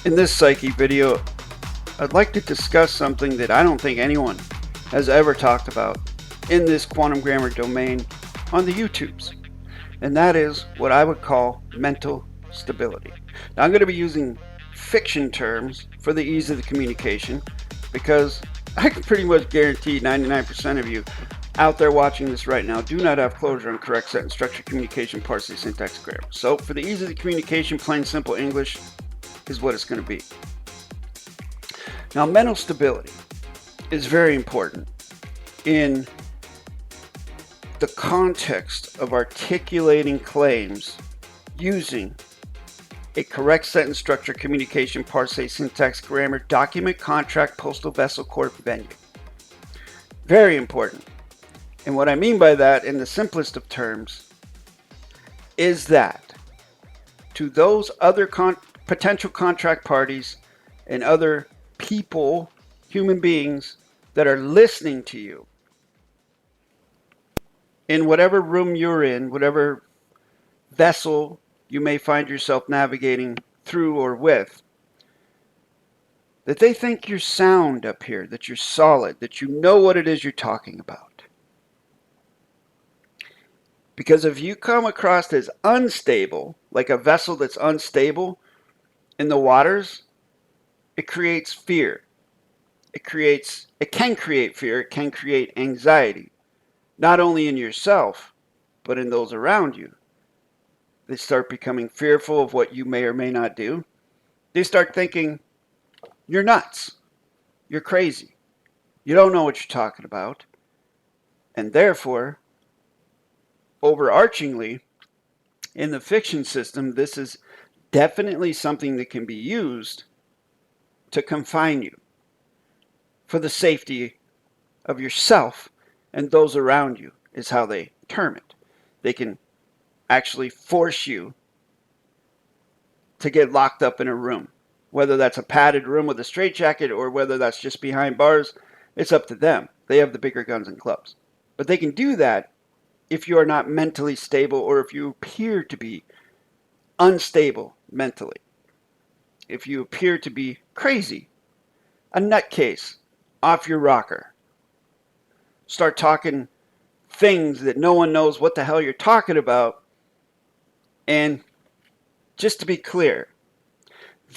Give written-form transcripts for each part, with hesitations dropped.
In this Psyche video, I'd like to discuss something that I don't think anyone has ever talked about in this quantum grammar domain on the YouTubes, and that is what I would call mental stability. Now I'm going to be using fiction terms for the ease of the communication because I can pretty much guarantee 99% of you out there watching this right now do not have closure on correct sentence structure, communication, parsing, syntax, grammar. So for the ease of the communication, plain simple English is what it's going to be. Now, mental stability is very important in the context of articulating claims using a correct sentence structure, communication, parse, syntax, grammar, document, contract, postal vessel, court, venue. Very important. And what I mean by that, in the simplest of terms, is that to those other potential contract parties and other people, human beings, that are listening to you, in whatever room you're in, whatever vessel you may find yourself navigating through or with, that they think you're sound up here, that you're solid, that you know what it is you're talking about. Because if you come across as unstable, like a vessel that's unstable in the waters, it creates fear. It can create fear, it can create anxiety, not only in yourself, but in those around you. They start becoming fearful of what you may or may not do. They start thinking, you're nuts, you're crazy, you don't know what you're talking about. And therefore, overarchingly, in the fiction system, this is definitely something that can be used to confine you for the safety of yourself and those around you, is how they term it. They can actually force you to get locked up in a room, whether that's a padded room with a straitjacket or whether that's just behind bars. It's up to them. They have the bigger guns and clubs. But they can do that if you are not mentally stable, or if you appear to be unstable mentally, if you appear to be crazy, a nutcase, off your rocker, start talking things that no one knows what the hell you're talking about. And just to be clear,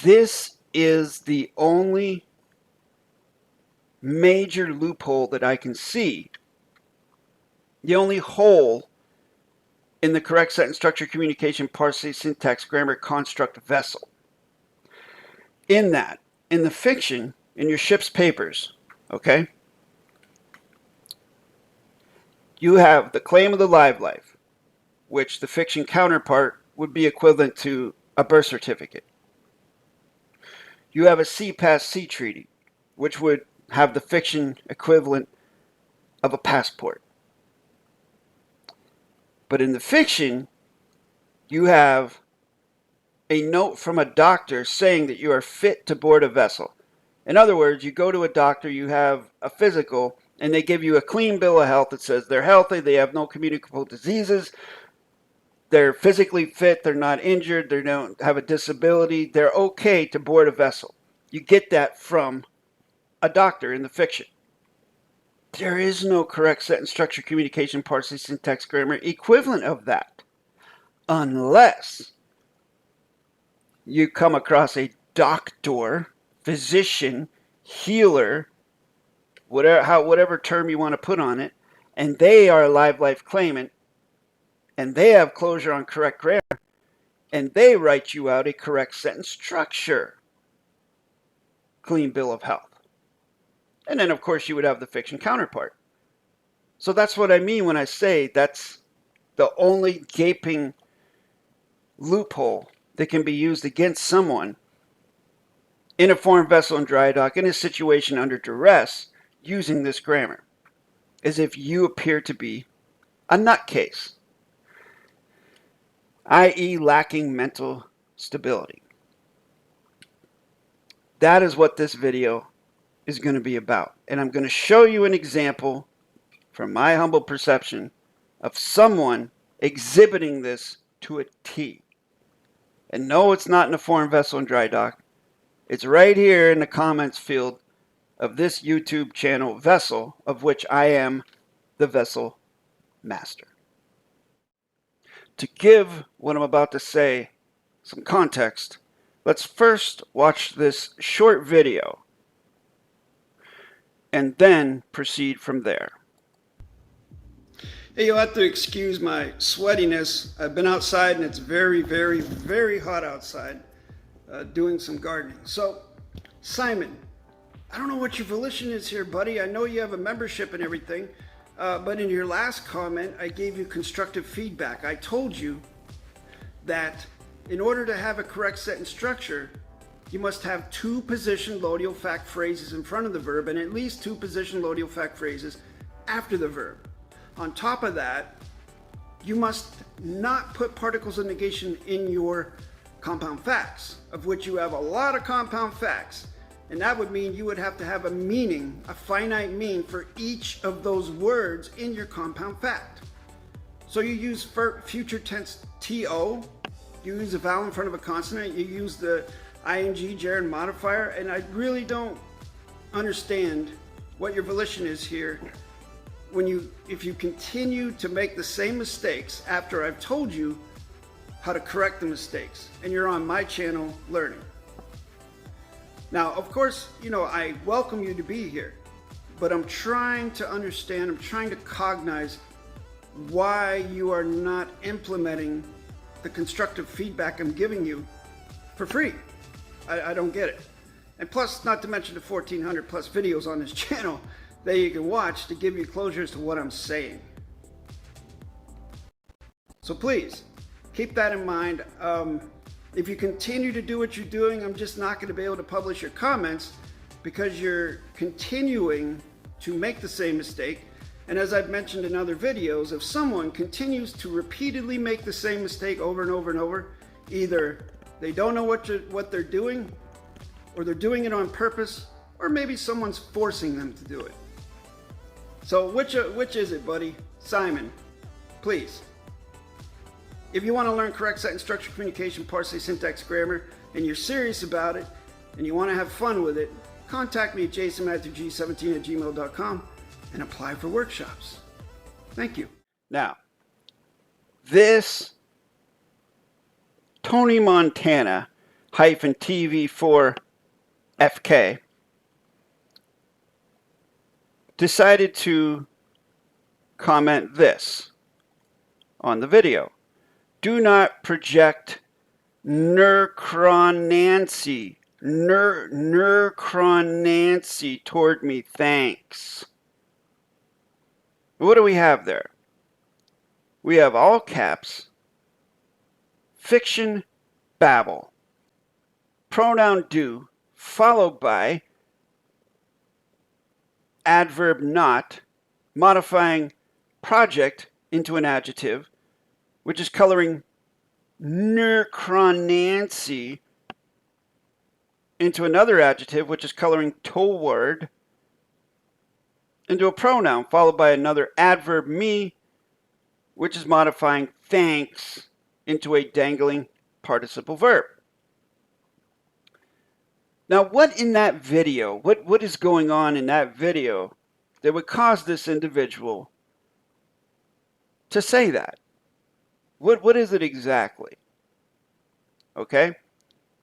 this is the only major loophole that I can see, the only hole in the correct sentence structure, communication, parse, syntax, grammar, construct, vessel. In that, in the fiction, in your ship's papers, okay, you have the claim of the live life, which the fiction counterpart would be equivalent to a birth certificate. You have a sea-pass-sea treaty, which would have the fiction equivalent of a passport. But in the fiction, you have a note from a doctor saying that you are fit to board a vessel. In other words, you go to a doctor, you have a physical, and they give you a clean bill of health that says they're healthy, they have no communicable diseases, they're physically fit, they're not injured, they don't have a disability, they're okay to board a vessel. You get that from a doctor in the fiction. There is no correct sentence structure, communication, parse, syntax, grammar equivalent of that, unless you come across a doctor, physician, healer, whatever term you want to put on it, and they are a live life claimant, and they have closure on correct grammar, and they write you out a correct sentence structure, clean bill of health. And then, of course, you would have the fiction counterpart. So that's what I mean when I say that's the only gaping loophole that can be used against someone in a foreign vessel in dry dock, in a situation under duress, using this grammar, as if you appear to be a nutcase, i.e. lacking mental stability. That is what this video is going to be about. And I'm going to show you an example from my humble perception of someone exhibiting this to a T. And no, it's not in a foreign vessel in dry dock. It's right here in the comments field of this YouTube channel, Vessel, of which I am the Vessel Master. To give what I'm about to say some context, let's first watch this short video and then proceed from there. Hey, you'll have to excuse my sweatiness. I've been outside and it's very, very, very hot outside doing some gardening. So, Simon, I don't know what your volition is here, buddy. I know you have a membership and everything, but in your last comment, I gave you constructive feedback. I told you that in order to have a correct sentence structure, you must have two position loadial fact phrases in front of the verb and at least two position loadial fact phrases after the verb. On top of that, you must not put particles of negation in your compound facts, of which you have a lot of compound facts. And that would mean you would have to have a meaning, a finite mean for each of those words in your compound fact. So you use future tense TO, you use a vowel in front of a consonant, you use the ing gerund modifier, and I really don't understand what your volition is here if you continue to make the same mistakes after I've told you how to correct the mistakes and you're on my channel learning. Now, of course, you know, I welcome you to be here, but I'm trying to understand, I'm trying to cognize why you are not implementing the constructive feedback I'm giving you for free. I don't get it. And plus, not to mention the 1,400 plus videos on this channel that you can watch to give you closure as to what I'm saying. So please, keep that in mind. If you continue to do what you're doing, I'm just not going to be able to publish your comments because you're continuing to make the same mistake. And as I've mentioned in other videos, if someone continues to repeatedly make the same mistake over and over and over, either they don't know what they're doing, or they're doing it on purpose, or maybe someone's forcing them to do it. So which is it, buddy? Simon, please. If you want to learn correct sentence structure, communication, PARSE, syntax, grammar, and you're serious about it, and you want to have fun with it, contact me at jasonmatthewg17@gmail.com and apply for workshops. Thank you. Now, this Tony Montana -TV4FK decided to comment this on the video. Do not project Nancy toward me, thanks. What do we have there? We have all caps, fiction, babble, pronoun do, followed by adverb not, modifying project into an adjective, which is coloring Nancy into another adjective, which is coloring toward, into a pronoun, followed by another adverb me, which is modifying thanks into a dangling participle verb. Now, what in that video, what is going on in that video that would cause this individual to say that? What is it exactly? Okay?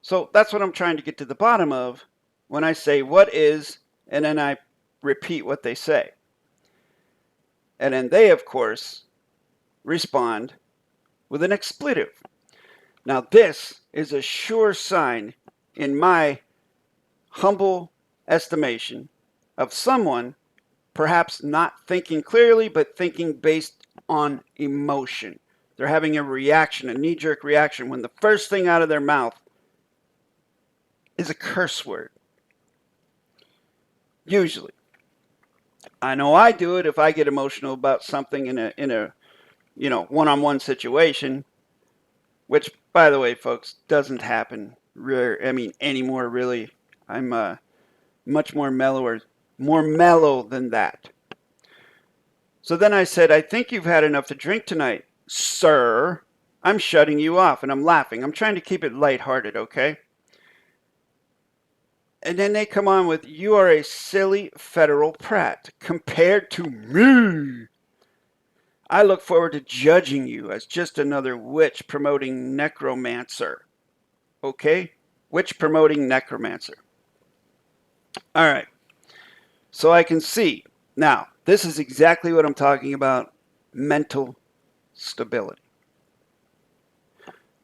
So that's what I'm trying to get to the bottom of when I say what is, and then I repeat what they say. And then they, of course, respond with an expletive. Now, this is a sure sign, in my humble estimation, of someone perhaps not thinking clearly, but thinking based on emotion. They're having a reaction, a knee-jerk reaction, when the first thing out of their mouth is a curse word. Usually. I know I do it if I get emotional about something in a one-on-one situation, which, by the way, folks, doesn't happen anymore, really. I'm much more mellow than that. So then I said, I think you've had enough to drink tonight, sir. I'm shutting you off, and I'm laughing. I'm trying to keep it lighthearted, okay? And then they come on with, you are a silly federal prat compared to me. I look forward to judging you as just another witch promoting necromancer. Okay? Witch promoting necromancer. All right. So I can see. Now, this is exactly what I'm talking about. Mental stability.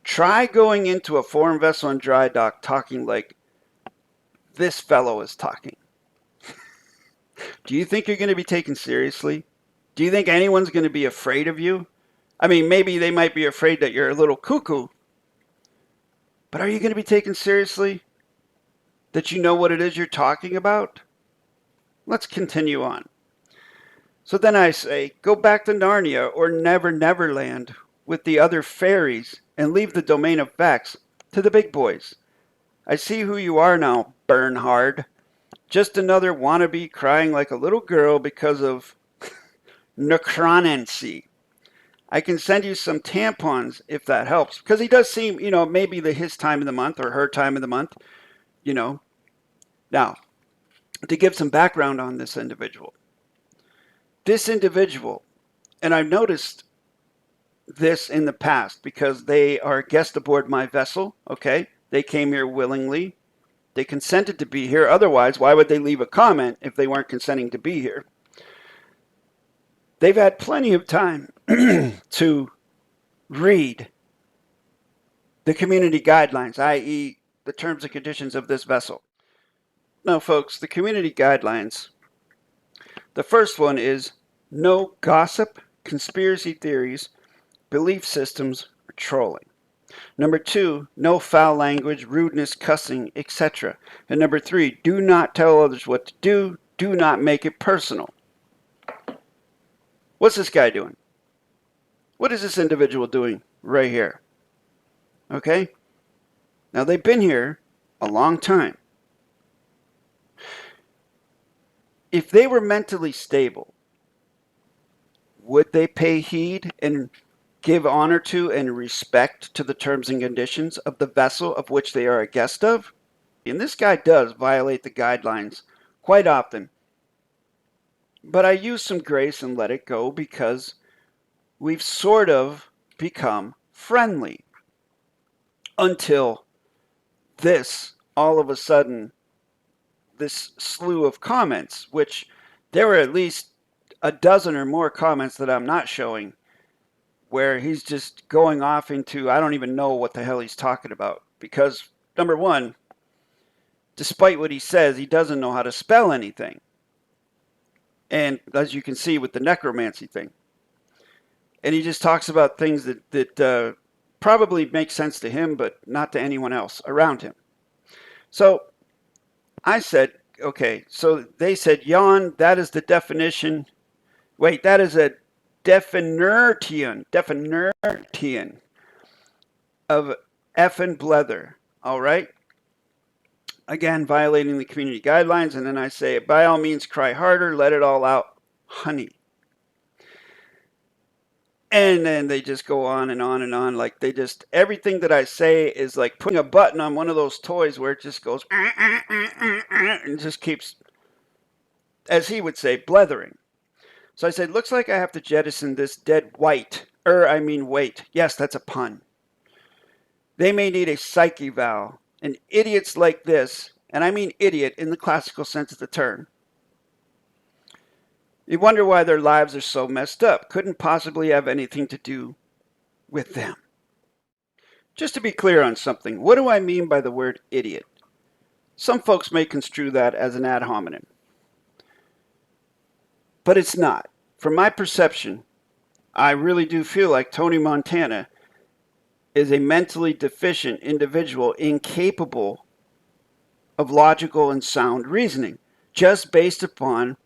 Try going into a foreign vessel in dry dock talking like this fellow is talking. Do you think you're going to be taken seriously? Do you think anyone's going to be afraid of you? I mean, maybe they might be afraid that you're a little cuckoo. But are you going to be taken seriously? That you know what it is you're talking about? Let's continue on. So then I say, go back to Narnia or Never Neverland with the other fairies and leave the domain of facts to the big boys. I see who you are now, Bernhard. Just another wannabe crying like a little girl because of necromancy. I can send you some tampons if that helps. Because he does seem, maybe his time of the month or her time of the month, Now, to give some background on this individual. This individual, and I've noticed this in the past because they are a guest aboard my vessel, okay? They came here willingly. They consented to be here. Otherwise, why would they leave a comment if they weren't consenting to be here? They've had plenty of time to read the community guidelines, i.e. the terms and conditions of this vessel. Now, folks, the community guidelines, the first one is no gossip, conspiracy theories, belief systems, or trolling. Number 2, no foul language, rudeness, cussing, etc. And number 3, do not tell others what to do. Do not make it personal. What's this guy doing? What is this individual doing right here? Okay? Now, they've been here a long time. If they were mentally stable, would they pay heed and give honor to and respect to the terms and conditions of the vessel of which they are a guest of? And this guy does violate the guidelines quite often. But I use some grace and let it go because we've sort of become friendly until this, all of a sudden, this slew of comments, which there were at least a dozen or more comments that I'm not showing, where he's just going off into, I don't even know what the hell he's talking about. Because, number one, despite what he says, he doesn't know how to spell anything. And as you can see with the necromancy thing. And he just talks about things that probably make sense to him, but not to anyone else around him. So I said, okay, so they said, yawn, that is the definition. Wait, that is a definition of effing blether. All right? Again, violating the community guidelines. And then I say, by all means, cry harder, let it all out, honey. And then they just go on and on and on. Like they just, everything that I say is like putting a button on one of those toys where it just goes, and just keeps, as he would say, blethering. So I said, looks like I have to jettison this dead weight. Wait. Yes, that's a pun. They may need a psyche valve. And idiots like this, and I mean idiot in the classical sense of the term, you wonder why their lives are so messed up. Couldn't possibly have anything to do with them. Just to be clear on something, what do I mean by the word idiot? Some folks may construe that as an ad hominem. But it's not. From my perception, I really do feel like Tony Montana is a mentally deficient individual incapable of logical and sound reasoning, just based upon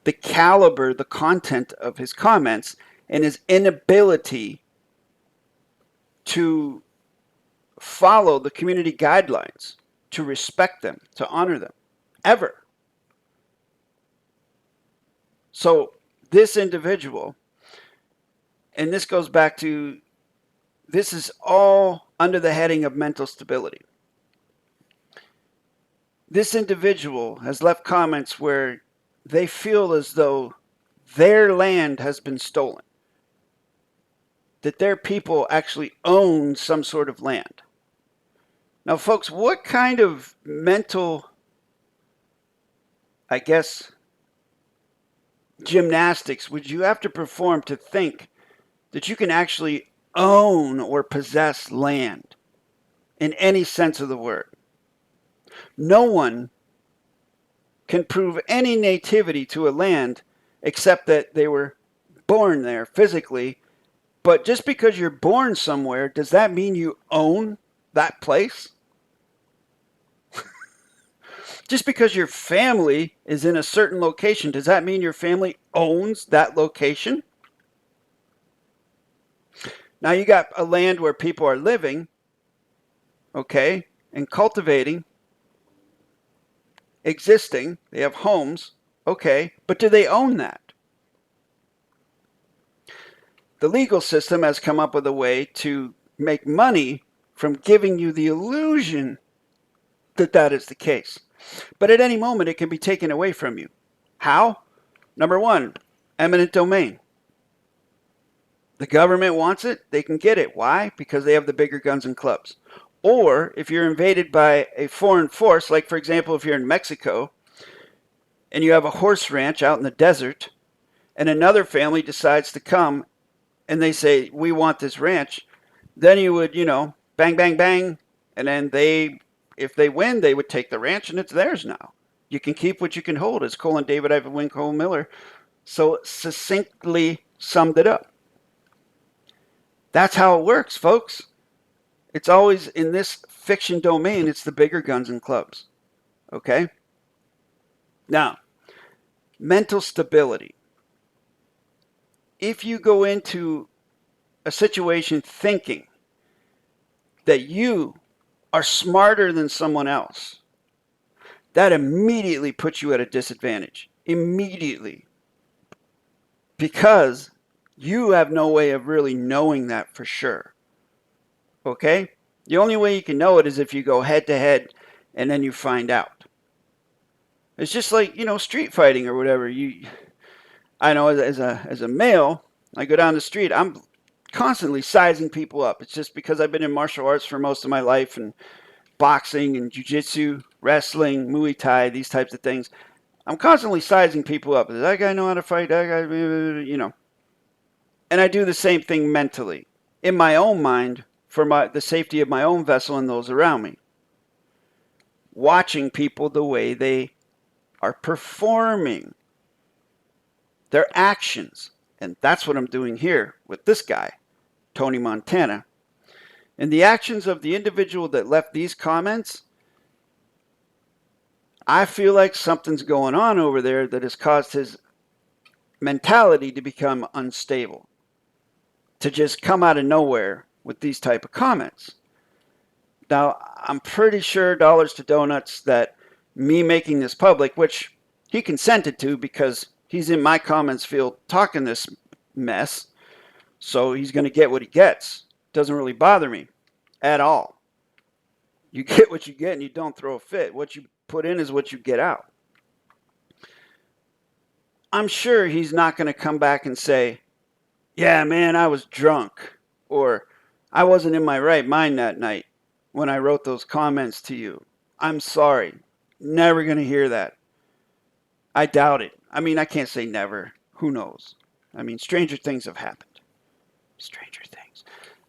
the caliber, the content of his comments, and his inability to follow the community guidelines, to respect them, to honor them, ever. So this individual, and this goes back to, this is all under the heading of mental stability. This individual has left comments where they feel as though their land has been stolen, that their people actually own some sort of land. Now, folks, what kind of mental, I guess, gymnastics would you have to perform to think that you can actually own or possess land in any sense of the word? No one can prove any nativity to a land except that they were born there physically. But just because you're born somewhere, does that mean you own that place? Just because your family is in a certain location, does that mean your family owns that location? Now you got a land where people are living, okay, and cultivating, existing. They have homes, okay, but do they own that? The legal system has come up with a way to make money from giving you the illusion that that is the case. But at any moment, it can be taken away from you. How? Number one, eminent domain. The government wants it, they can get it. Why? Because they have the bigger guns and clubs. Or if you're invaded by a foreign force, like for example, if you're in Mexico and you have a horse ranch out in the desert and another family decides to come and they say, we want this ranch, then you would, bang, bang, bang. And then if they win, they would take the ranch and it's theirs now. You can keep what you can hold, as DAVID-WYNN Cole Miller so succinctly summed it up. That's how it works, folks. It's always in this fiction domain, it's the bigger guns and clubs. Okay? Now, mental stability. If you go into a situation thinking that you are smarter than someone else, that immediately puts you at a disadvantage. Immediately. Because you have no way of really knowing that for sure. Okay? The only way you can know it is if you go head to head and then you find out. It's just like, street fighting or whatever. I know as a male, I go down the street, I'm constantly sizing people up. It's just because I've been in martial arts for most of my life, and boxing and jiu-jitsu, wrestling, Muay Thai, these types of things. I'm constantly sizing people up. Does that guy know how to fight? That guy, And I do the same thing mentally, in my own mind, for the safety of my own vessel and those around me. Watching people the way they are performing, their actions. And that's what I'm doing here with this guy, Tony Montana. And the actions of the individual that left these comments, I feel like something's going on over there that has caused his mentality to become unstable, to just come out of nowhere with these type of comments. Now, I'm pretty sure, dollars to donuts, that me making this public, which he consented to because he's in my comments field talking this mess, so he's going to get what he gets. Doesn't really bother me at all. You get what you get and you don't throw a fit. What you put in is what you get out. I'm sure he's not going to come back and say, yeah, man, I was drunk, or I wasn't in my right mind that night when I wrote those comments to you. I'm sorry. Never going to hear that. I doubt it. I mean, I can't say never. Who knows? I mean, stranger things have happened. Stranger things.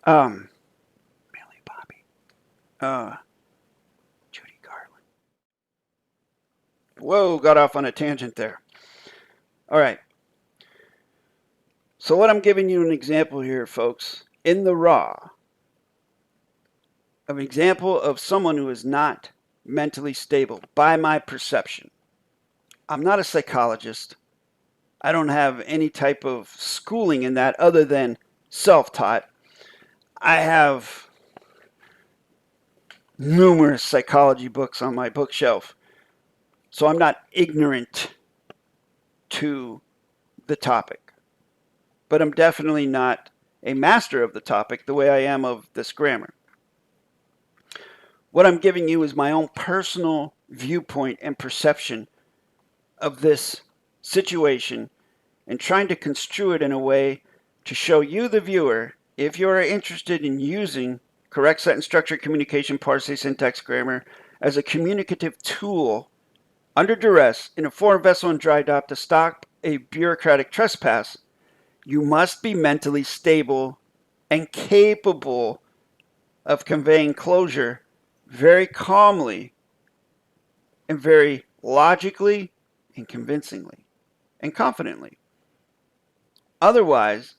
Millie Bobby. Judy Garland. Whoa, got off on a tangent there. All right. So what I'm giving you an example here, folks, in the raw, of an example of someone who is not mentally stable by my perception. I'm not a psychologist. I don't have any type of schooling in that other than self-taught. I have numerous psychology books on my bookshelf, so I'm not ignorant to the topic. But I'm definitely not a master of the topic the way I am of this grammar. What I'm giving you is my own personal viewpoint and perception of this situation and trying to construe it in a way to show you, the viewer, if you are interested in using correct sentence structure, communication, PARSE, syntax, grammar as a communicative tool under duress in a foreign vessel in dry dock to stop a bureaucratic trespass, you must be mentally stable and capable of conveying closure very calmly and very logically and convincingly and confidently. Otherwise,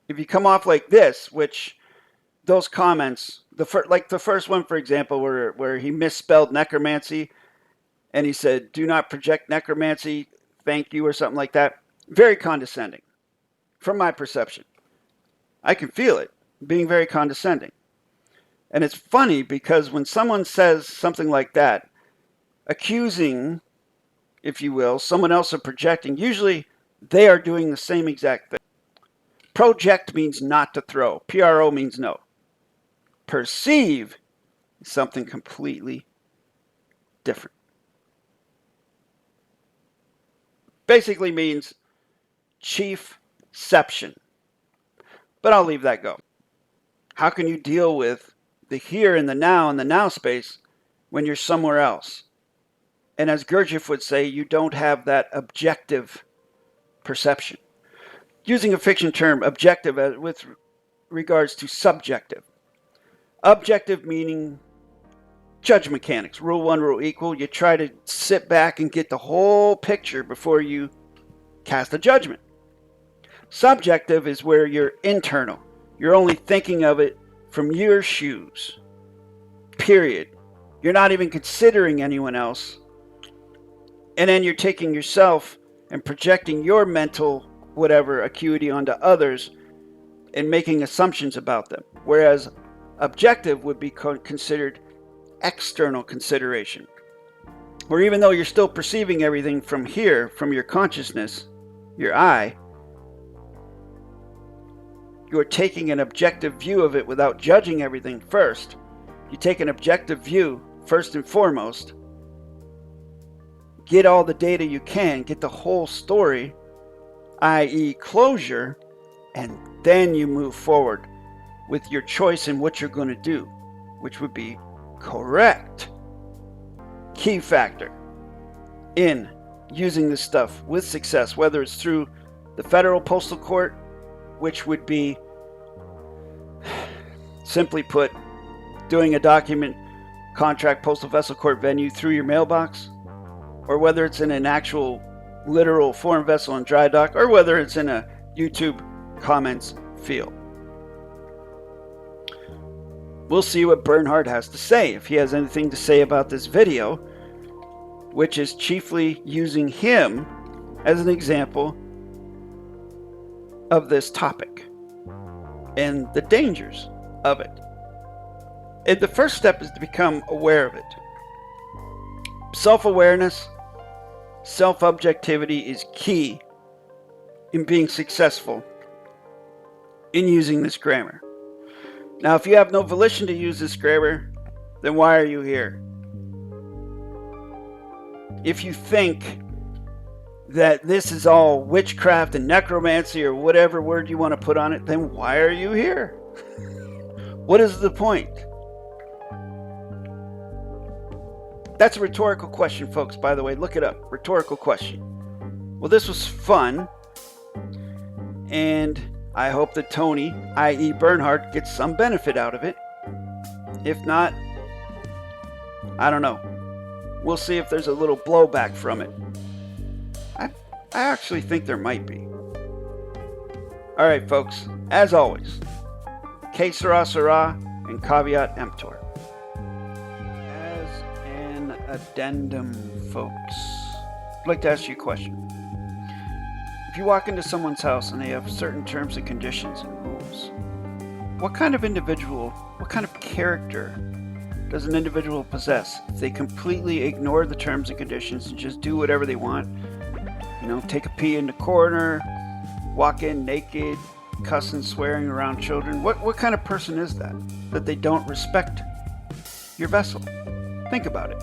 if you come off like this, which those comments, like the first one, for example, where he misspelled necromancy and he said, "Do not project necromancy, thank you," or something like that. Very condescending, from my perception. I can feel it being very condescending. And it's funny because when someone says something like that, accusing, if you will, someone else of projecting, usually they are doing the same exact thing. Project means not to throw. PRO means no. Perceive is something completely different. Basically means chiefception. But I'll leave that go. How can you deal with the here and the now space when you're somewhere else? And as Gurdjieff would say, you don't have that objective perception. Using a fiction term, objective with regards to subjective. Objective meaning judge mechanics. Rule 1, rule equal. You try to sit back and get the whole picture before you cast a judgment. Subjective is where you're internal. You're only thinking of it from your shoes. Period. You're not even considering anyone else. And then you're taking yourself and projecting your mental whatever acuity onto others and making assumptions about them. Whereas objective would be considered external consideration. Where even though you're still perceiving everything from here, from your consciousness, your eye, you're taking an objective view of it without judging everything first. You take an objective view first and foremost, get all the data you can, get the whole story, i.e. closure, and then you move forward with your choice in what you're going to do, which would be correct. Key factor in using this stuff with success, whether it's through the federal postal court, which would be, simply put, doing a document contract postal vessel court venue through your mailbox, or whether it's in an actual literal foreign vessel in dry dock, or whether it's in a YouTube comments field. We'll see what Bernhard has to say, if he has anything to say about this video, which is chiefly using him as an example of this topic and the dangers of it. And the first step is to become aware of it. Self-awareness, self-objectivity is key in being successful in using this grammar. Now, if you have no volition to use this grammar, then why are you here? If you think that this is all witchcraft and necromancy or whatever word you want to put on it, then why are you here? What is the point? That's a rhetorical question, folks, by the way. Look it up. Rhetorical question. Well, this was fun. And I hope that Tony, i.e. Bernhard, gets some benefit out of it. If not, I don't know. We'll see if there's a little blowback from it. I actually think there might be. Alright, folks. As always, que sera sera and caveat emptor. As an addendum, folks, I'd like to ask you a question. If you walk into someone's house and they have certain terms and conditions and rules, what kind of individual, what kind of character does an individual possess if they completely ignore the terms and conditions and just do whatever they want? You know, take a pee in the corner, walk in naked, cussing, swearing around children. What kind of person is that? That they don't respect your vessel? Think about it.